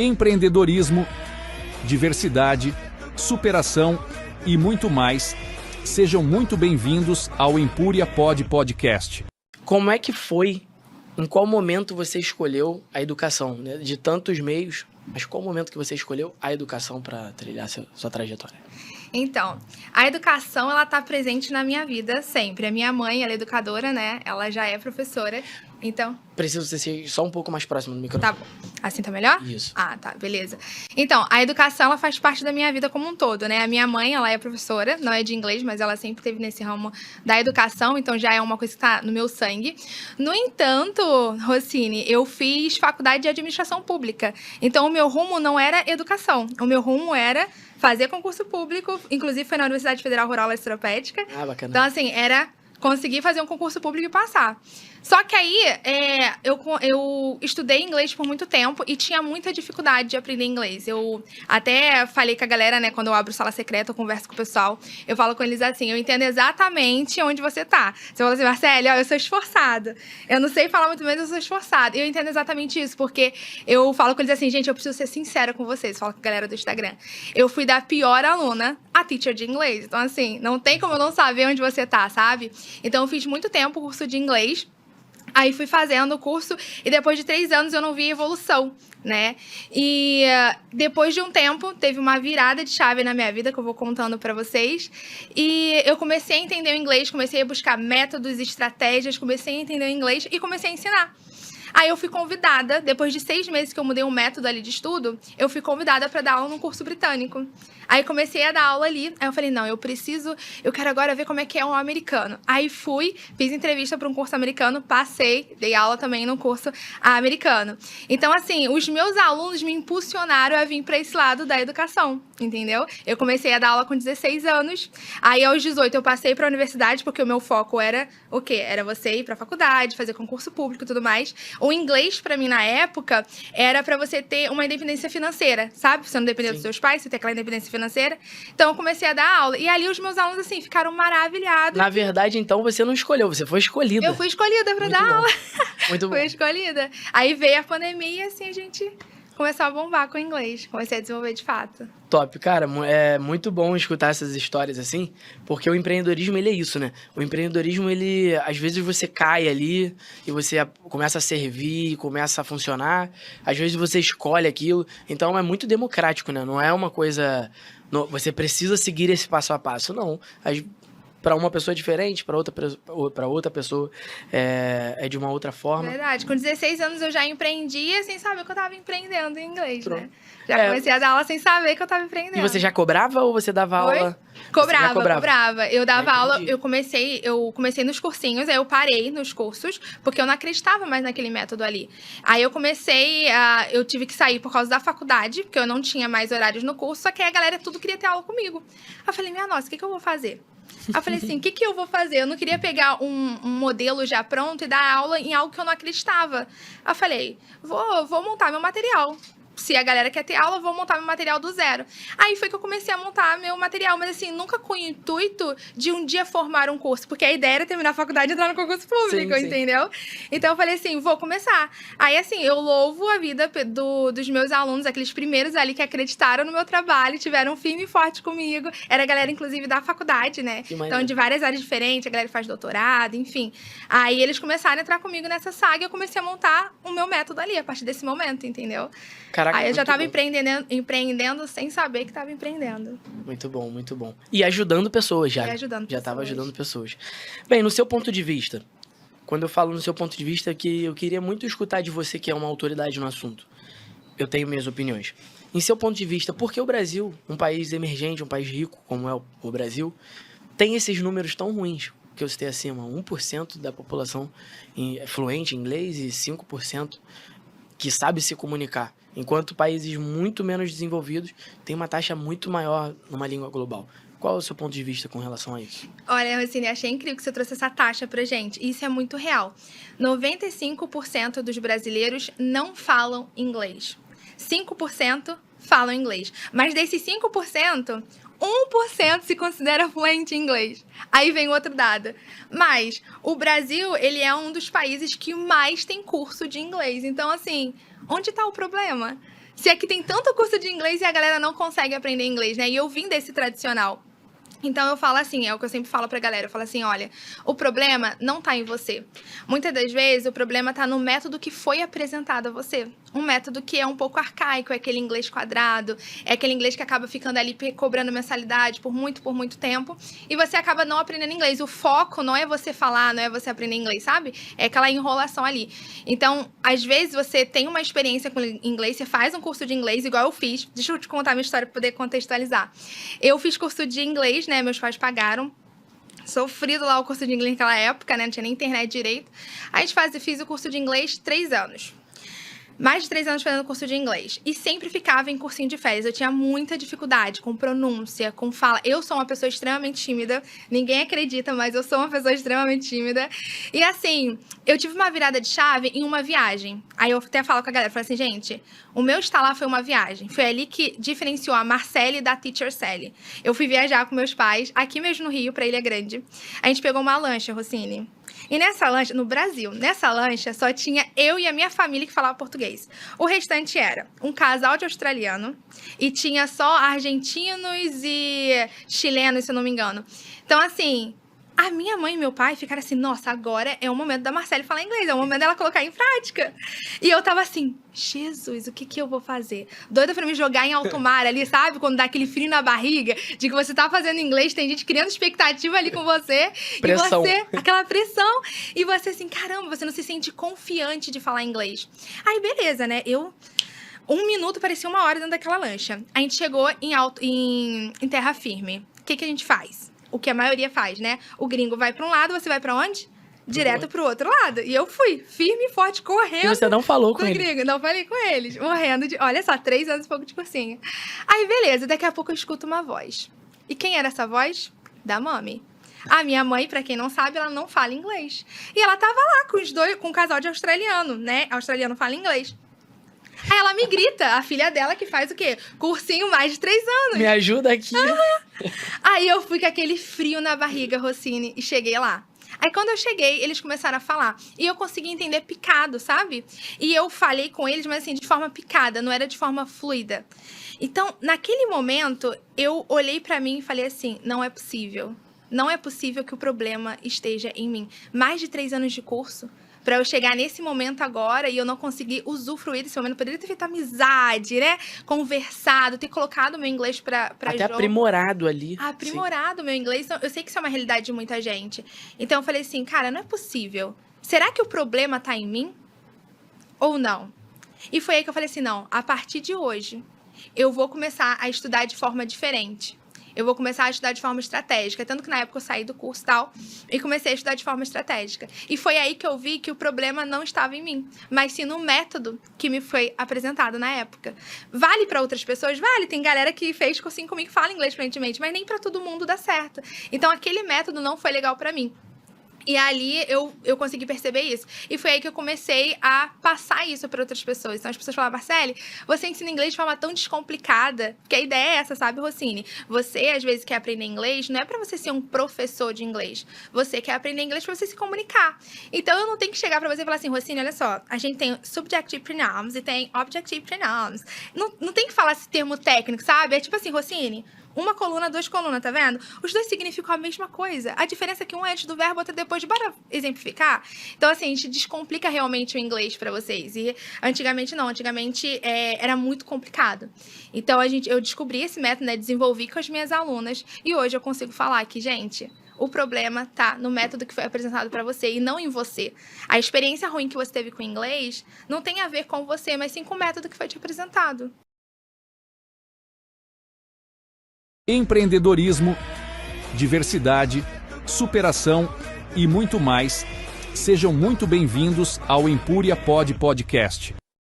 empreendedorismo, diversidade, superação e muito mais. Sejam muito bem-vindos ao Empúria Podcast. Como é que foi, em qual momento você escolheu a educação, né? De tantos meios, mas qual momento que você escolheu a educação para trilhar sua trajetória? Então, a educação, ela tá presente na minha vida sempre. A minha mãe, ela é educadora, né? Ela já é professora, então... Preciso ser só um pouco mais próximo do microfone. Tá bom. Assim tá melhor? Isso. Ah, tá. Beleza. Então, a educação, ela faz parte da minha vida como um todo, né? A minha mãe, ela é professora, não é de inglês, mas ela sempre esteve nesse ramo da educação, então já é uma coisa que tá no meu sangue. No entanto, Rossini, eu fiz faculdade de administração pública. Então, o meu rumo não era educação. O meu rumo era fazer concurso público, inclusive foi na Universidade Federal Rural Eletroestética. Ah, bacana. Então, assim, era conseguir fazer um concurso público e passar. Só que aí, eu estudei inglês por muito tempo e tinha muita dificuldade de aprender inglês. Eu até falei com a galera, né, quando eu abro sala secreta, eu converso com o pessoal, eu falo com eles assim, eu entendo exatamente onde você tá. Você fala assim, Marcele, ó, eu sou esforçada. Eu não sei falar muito bem, mas eu sou esforçada. Eu entendo exatamente isso, porque eu falo com eles assim, gente, eu preciso ser sincera com vocês, falo com a galera do Instagram. Eu fui da pior aluna a teacher de inglês. Então, assim, não tem como eu não saber onde você tá, sabe? Então, eu fiz muito tempo o curso de inglês. Aí fui fazendo o curso e depois de 3 anos eu não vi evolução, né? E depois de um tempo teve uma virada de chave na minha vida que eu vou contando pra vocês. E eu comecei a entender o inglês, comecei a buscar métodos, estratégias, comecei a entender o inglês e comecei a ensinar. Aí eu fui convidada, depois de 6 meses que eu mudei um método ali de estudo, eu fui convidada para dar aula num curso britânico. Aí comecei a dar aula ali, aí eu falei, não, eu quero agora ver como é que é um americano. Aí fui, fiz entrevista para um curso americano, passei, dei aula também no curso americano. Então, assim, os meus alunos me impulsionaram a vir para esse lado da educação, entendeu? Eu comecei a dar aula com 16 anos, aí aos 18 eu passei para a universidade, porque o meu foco era o quê? Era você ir para a faculdade, fazer concurso público e tudo mais. O inglês, para mim, na época, era para você ter uma independência financeira, sabe? Você não depender dos seus pais, você ter aquela independência financeira. Então, eu comecei a dar aula. E ali, os meus alunos, assim, ficaram maravilhados. Na verdade, então, você não escolheu, você foi escolhida. Eu fui escolhida para dar aula. Muito bom. Fui escolhida. Aí veio a pandemia e, assim, a gente começou a bombar com o inglês. Comecei a desenvolver de fato. Top, cara, é muito bom escutar essas histórias assim, porque o empreendedorismo, ele é isso, né? O empreendedorismo, ele, às vezes você cai ali e você começa a servir, começa a funcionar, às vezes você escolhe aquilo, então é muito democrático, né? Não é uma coisa, você precisa seguir esse passo a passo, não. Para uma pessoa diferente, para outra pessoa é de uma outra forma. Verdade. Com 16 anos eu já empreendia sem saber que eu estava empreendendo em inglês, Pronto. né? Já comecei a dar aula sem saber que eu estava empreendendo. E você já cobrava ou você dava aula? Cobrava. Eu dava aula, Entendi. eu comecei nos cursinhos, aí eu parei nos cursos, porque eu não acreditava mais naquele método ali. Aí eu tive que sair por causa da faculdade, porque eu não tinha mais horários no curso, só que aí a galera tudo queria ter aula comigo. Aí eu falei, minha nossa, o que eu vou fazer? Aí eu falei assim, o que eu vou fazer? Eu não queria pegar um modelo já pronto e dar aula em algo que eu não acreditava. Aí eu falei, vou montar meu material. Se a galera quer ter aula, eu vou montar meu material do zero. Aí foi que eu comecei a montar meu material, mas assim, nunca com o intuito de um dia formar um curso, porque a ideia era terminar a faculdade e entrar no concurso público, sim. entendeu? Então eu falei assim, vou começar. Aí assim, eu louvo a vida dos meus alunos, aqueles primeiros ali que acreditaram no meu trabalho, tiveram firme e forte comigo. Era a galera, inclusive, da faculdade, né? Então, de várias áreas diferentes, a galera que faz doutorado, enfim. Aí eles começaram a entrar comigo nessa saga e eu comecei a montar o meu método ali, a partir desse momento, entendeu? Caraca, aí eu já estava bom. empreendendo sem saber que estava empreendendo. Muito bom, muito bom. E ajudando pessoas já. Já estava ajudando pessoas. Bem, no seu ponto de vista, quando eu falo no seu ponto de vista, que eu queria muito escutar de você, que é uma autoridade no assunto. Eu tenho minhas opiniões. Em seu ponto de vista, por que o Brasil, um país emergente, um país rico, como é o Brasil, tem esses números tão ruins? Que eu citei acima, 1% da população fluente em inglês e 5% que sabe se comunicar. Enquanto países muito menos desenvolvidos têm uma taxa muito maior numa língua global. Qual é o seu ponto de vista com relação a isso? Olha, Rossini, achei incrível que você trouxe essa taxa pra gente. Isso é muito real. 95% dos brasileiros não falam inglês. 5% falam inglês. Mas desses 5%, 1% se considera fluente em inglês. Aí vem outro dado. Mas o Brasil, ele é um dos países que mais tem curso de inglês. Então, assim, onde está o problema? Se aqui tem tanto curso de inglês e a galera não consegue aprender inglês, né? E eu vim desse tradicional. Então, eu falo assim, é o que eu sempre falo pra galera, eu falo assim, olha, o problema não tá em você. Muitas das vezes, o problema tá no método que foi apresentado a você. Um método que é um pouco arcaico, é aquele inglês quadrado, é aquele inglês que acaba ficando ali cobrando mensalidade por muito tempo, e você acaba não aprendendo inglês. O foco não é você falar, não é você aprender inglês, sabe? É aquela enrolação ali. Então, às vezes, você tem uma experiência com inglês, você faz um curso de inglês, igual eu fiz. Deixa eu te contar a minha história pra poder contextualizar. Eu fiz curso de inglês, né? Meus pais pagaram. Sofrido lá o curso de inglês naquela época, né? Não tinha nem internet direito. Aí fiz o curso de inglês 3 anos. Mais de 3 anos fazendo curso de inglês. E sempre ficava em cursinho de férias. Eu tinha muita dificuldade com pronúncia, com fala. Eu sou uma pessoa extremamente tímida. Ninguém acredita, mas eu sou uma pessoa extremamente tímida. E assim, eu tive uma virada de chave em uma viagem. Aí eu até falo com a galera, falo assim, gente, o meu estar lá foi uma viagem. Foi ali que diferenciou a Marcele da Teacher Sally. Eu fui viajar com meus pais, aqui mesmo no Rio, pra Ilha Grande. A gente pegou uma lancha, Rossini. E nessa lancha, no Brasil, nessa lancha só tinha eu e a minha família que falava português. O restante era um casal de australiano e tinha só argentinos e chilenos, se eu não me engano. Então, assim, a minha mãe e meu pai ficaram assim, nossa, agora é o momento da Marcele falar inglês, é o momento dela colocar em prática. E eu tava assim, Jesus, o que eu vou fazer? Doida pra me jogar em alto mar ali, sabe? Quando dá aquele frio na barriga, de que você tá fazendo inglês, tem gente criando expectativa ali com você. Pressão. E você, aquela pressão. E você assim, caramba, você não se sente confiante de falar inglês. Aí, beleza, né? 1 minuto parecia 1 hora dentro daquela lancha. A gente chegou em terra firme. O que a gente faz? O que a maioria faz, né? O gringo vai pra um lado, você vai pra onde? Direto pro outro lado. E eu fui firme e forte, correndo. E você não falou com eles? Gringo. Não falei com eles. Morrendo de... Olha só, 3 anos e pouco de cursinho. Aí, beleza. Daqui a pouco eu escuto uma voz. E quem era essa voz? Da mami. A minha mãe, pra quem não sabe, ela não fala inglês. E ela tava lá com um casal de australiano, né? Australiano fala inglês. Aí ela me grita, a filha dela que faz o quê? Cursinho mais de 3 anos. Me ajuda aqui. Aí eu fui com aquele frio na barriga, Rossini, e cheguei lá. Aí quando eu cheguei, eles começaram a falar. E eu consegui entender picado, sabe? E eu falei com eles, mas assim, de forma picada, não era de forma fluida. Então, naquele momento, eu olhei pra mim e falei assim, não é possível. Não é possível que o problema esteja em mim. Mais de 3 anos de curso, pra eu chegar nesse momento agora e eu não conseguir usufruir desse momento. Eu poderia ter feito amizade, né? Conversado, ter colocado o meu inglês pra Até jogo. aprimorado ali. Aprimorado o meu inglês. Então, eu sei que isso é uma realidade de muita gente. Então, eu falei assim, cara, não é possível. Será que o problema tá em mim? Ou não? E foi aí que eu falei assim, não, a partir de hoje, eu vou começar a estudar de forma diferente. Eu vou começar a estudar de forma estratégica. Tanto que na época eu saí do curso e tal, e comecei a estudar de forma estratégica. E foi aí que eu vi que o problema não estava em mim, mas sim no método que me foi apresentado na época. Vale para outras pessoas? Vale. Tem galera que fez cursinho comigo que fala inglês fluentemente, mas nem para todo mundo dá certo. Então aquele método não foi legal para mim. E ali eu consegui perceber isso. E foi aí que eu comecei a passar isso para outras pessoas. Então as pessoas falavam, Marcele, você ensina inglês de forma tão descomplicada. Porque a ideia é essa, sabe, Rossini? Você, às vezes, quer aprender inglês, não é para você ser um professor de inglês. Você quer aprender inglês para você se comunicar. Então eu não tenho que chegar para você e falar assim, Rossini, olha só, a gente tem subjective pronouns e tem objective pronouns. Não tem que falar esse termo técnico, sabe? É tipo assim, Rossini, 1 coluna, 2 colunas, tá vendo? Os dois significam a mesma coisa. A diferença é que um é antes do verbo, outro é depois. Bora exemplificar? Então, assim, a gente descomplica realmente o inglês pra vocês. E antigamente não. Antigamente era muito complicado. Então, eu descobri esse método, né? Desenvolvi com as minhas alunas. E hoje eu consigo falar que, gente, o problema tá no método que foi apresentado pra você e não em você. A experiência ruim que você teve com o inglês não tem a ver com você, mas sim com o método que foi te apresentado. Empreendedorismo, diversidade, superação e muito mais. Sejam muito bem-vindos ao Empúria Podcast.